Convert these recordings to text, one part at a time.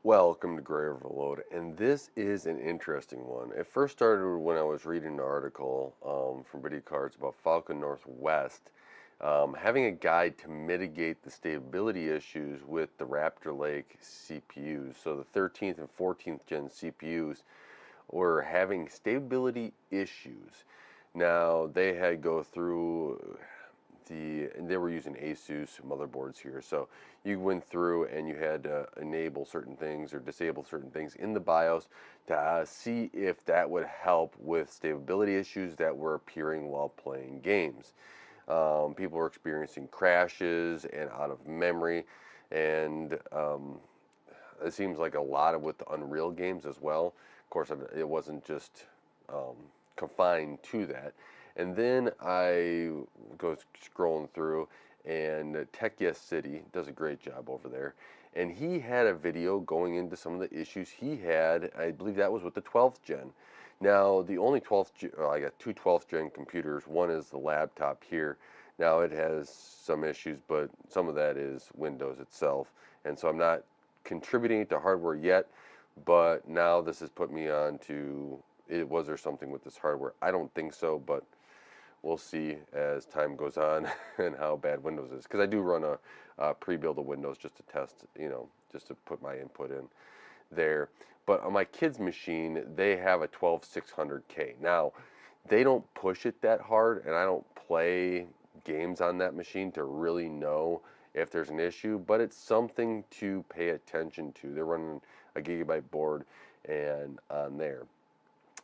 Welcome to Gray Overload, and this is an interesting one. It first started when I was reading an article from Video Cards about Falcon Northwest having a guide to mitigate the stability issues with the Raptor Lake CPUs. So the 13th and 14th gen CPUs were having stability issues. Now they had go through and they were using Asus motherboards here. So you went through and you had to enable certain things or disable certain things in the BIOS to see if that would help with stability issues that were appearing while playing games. People were experiencing crashes and out of memory, and it seems like a lot of with the Unreal games as well. Of course, it wasn't just confined to that. And then I go scrolling through, and Tech Yes City does a great job over there. And he had a video going into some of the issues he had. I believe that was with the 12th gen. Now, the only 12th gen, I got two 12th gen computers. One is the laptop here. Now, it has some issues, but some of that is Windows itself. And so I'm not contributing to hardware yet, but now this has put me on to, was there something with this hardware? I don't think so, but we'll see as time goes on and how bad Windows is. Because I do run a pre-build of Windows just to test, just to put my input in there. But on my kids' machine, they have a 12600K. Now, they don't push it that hard, and I don't play games on that machine to really know if there's an issue, but it's something to pay attention to. They're running a gigabyte board and on there.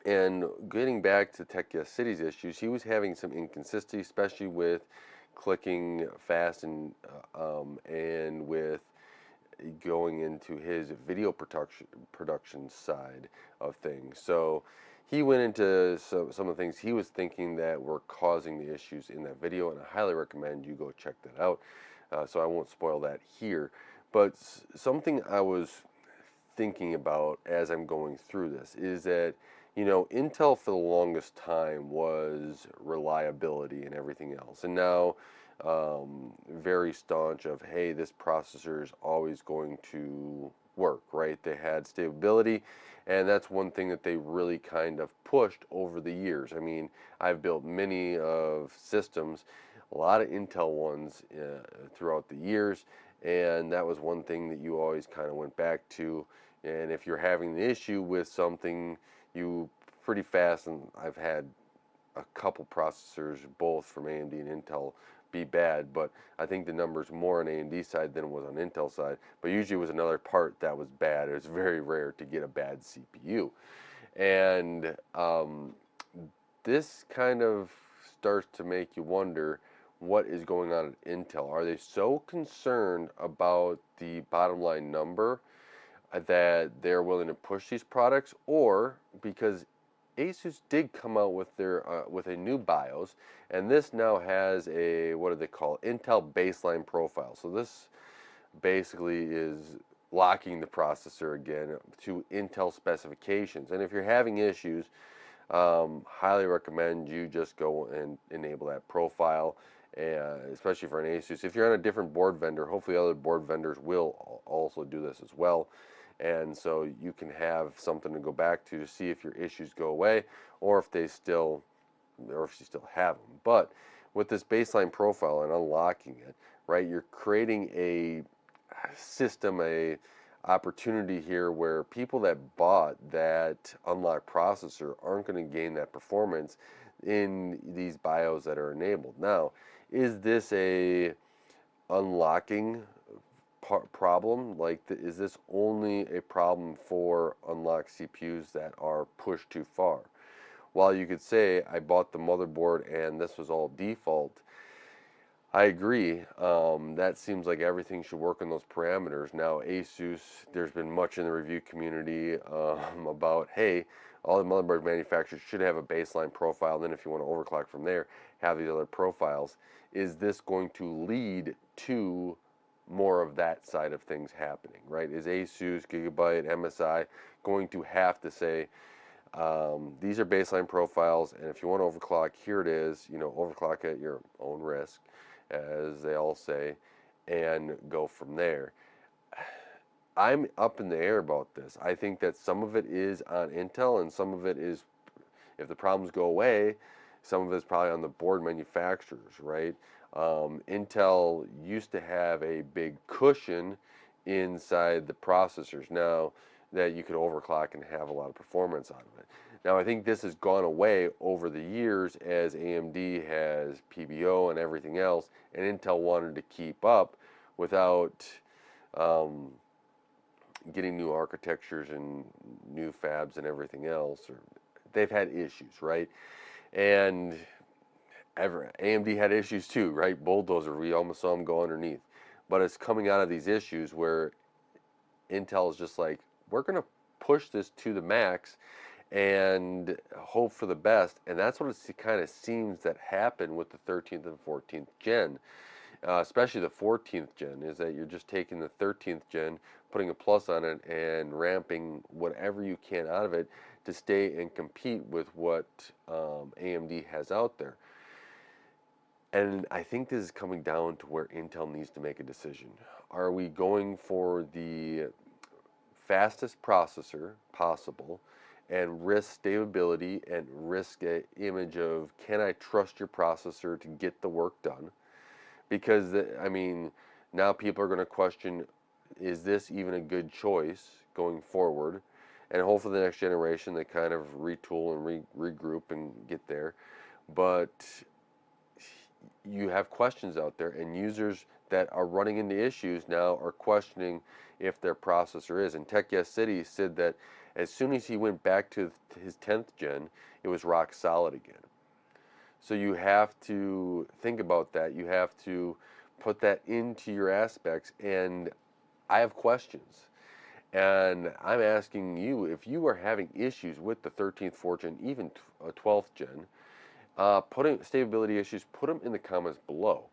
And getting back to Tech Yes City's issues, he was having some inconsistency, especially with clicking fast and with going into his video production side of things. So he went into some of the things he was thinking that were causing the issues in that video, and I highly recommend you go check that out. So I won't spoil that here. But something I was thinking about as I'm going through this is that, Intel for the longest time was reliability and everything else. And now, very staunch of, hey, this processor is always going to work, right? They had stability, and that's one thing that they really kind of pushed over the years. I mean, I've built many of systems, a lot of Intel ones throughout the years, and that was one thing that you always kind of went back to. And if you're having the issue with something, you pretty fast, and I've had a couple processors, both from AMD and Intel, be bad, but I think the number's more on AMD side than it was on Intel side. But usually it was another part that was bad. It was very rare to get a bad CPU. And this kind of starts to make you wonder what is going on at Intel. Are they so concerned about the bottom line number that they're willing to push these products, or because Asus did come out with their with a new BIOS, and this now has a, what do they call it, Intel baseline profile. So this basically is locking the processor again to Intel specifications. And if you're having issues, highly recommend you just go and enable that profile, especially for an Asus. If you're on a different board vendor, hopefully other board vendors will also do this as well. And so you can have something to go back to see if your issues go away, or if you still have them. But with this baseline profile and unlocking it, right, you're creating a system, a opportunity here where people that bought that unlocked processor aren't going to gain that performance in these BIOS that are enabled. Now, is this a unlocking problem? Like, is this only a problem for unlocked CPUs that are pushed too far? While you could say I bought the motherboard and this was all default, I agree. That seems like everything should work on those parameters. Now, Asus, there's been much in the review community about, hey, all the motherboard manufacturers should have a baseline profile. And then if you want to overclock from there, have these other profiles. Is this going to lead to more of that side of things happening, right? Is Asus, Gigabyte, MSI going to have to say, these are baseline profiles, and if you want to overclock, here it is, overclock at your own risk, as they all say, and go from there. I'm up in the air about this. I think that some of it is on Intel, and some of it is, if the problems go away, some of it's probably on the board manufacturers, right? Intel used to have a big cushion inside the processors now that you could overclock and have a lot of performance out of it. Now, I think this has gone away over the years as AMD has PBO and everything else, and Intel wanted to keep up without um, getting new architectures and new fabs and everything else. Or they've had issues, right? And AMD had issues too, right? Bulldozer, we almost saw them go underneath. But it's coming out of these issues where Intel is just like, we're going to push this to the max and hope for the best. And that's what it kind of seems that happened with the 13th and 14th gen, especially the 14th gen, is that you're just taking the 13th gen, putting a plus on it, and ramping whatever you can out of it to stay and compete with what AMD has out there. And I think this is coming down to where Intel needs to make a decision. Are we going for the fastest processor possible and risk stability and risk an image of, can I trust your processor to get the work done? Because, I mean, now people are going to question, is this even a good choice going forward? And hopefully the next generation they kind of retool and regroup and get there. But you have questions out there, and users that are running into issues now are questioning if their processor is. And Tech Yes City said that as soon as he went back to his 10th gen, it was rock solid again. So you have to think about that. You have to put that into your aspects. And I have questions. And I'm asking you, if you are having issues with the 13th, 14th gen, even 12th gen, putting stability issues, put them in the comments below.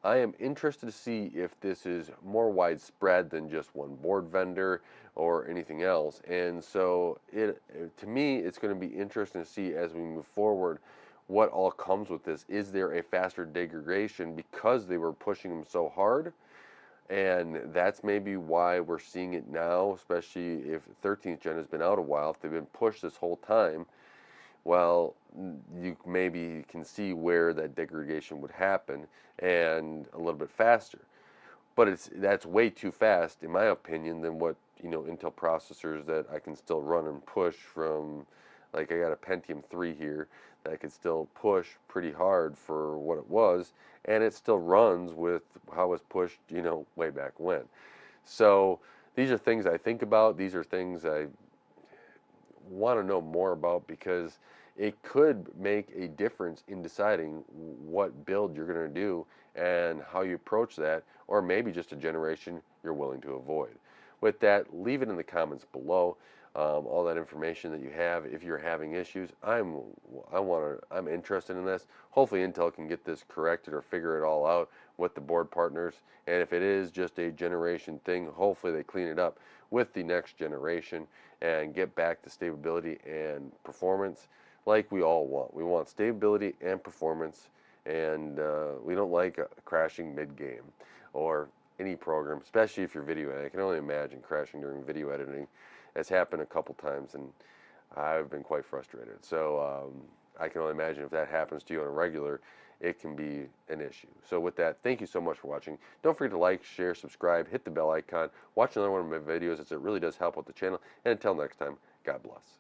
I am interested to see if this is more widespread than just one board vendor or anything else. And so to me, it's going to be interesting to see as we move forward what all comes with this. Is there a faster degradation because they were pushing them so hard? And that's maybe why we're seeing it now, especially if 13th gen has been out a while. If they've been pushed this whole time, well, you maybe can see where that degradation would happen and a little bit faster. But that's way too fast, in my opinion, than what, Intel processors that I can still run and push from. Like, I got a Pentium 3 here that I could still push pretty hard for what it was, and it still runs with how it was pushed, way back when. So these are things I think about. These are things I want to know more about, because it could make a difference in deciding what build you're going to do and how you approach that, or maybe just a generation you're willing to avoid. With that, leave it in the comments below. All that information that you have. If you're having issues, I'm interested in this. Hopefully Intel can get this corrected or figure it all out with the board partners. And if it is just a generation thing, hopefully they clean it up with the next generation and get back to stability and performance like we all want. We want stability and performance, and we don't like crashing mid-game or any program, especially if you're video editing. I can only imagine crashing during video editing. It's happened a couple times, and I've been quite frustrated. So I can only imagine if that happens to you on a regular, it can be an issue. So with that, thank you so much for watching. Don't forget to like, share, subscribe, hit the bell icon, watch another one of my videos, as it really does help with the channel. And until next time, God bless.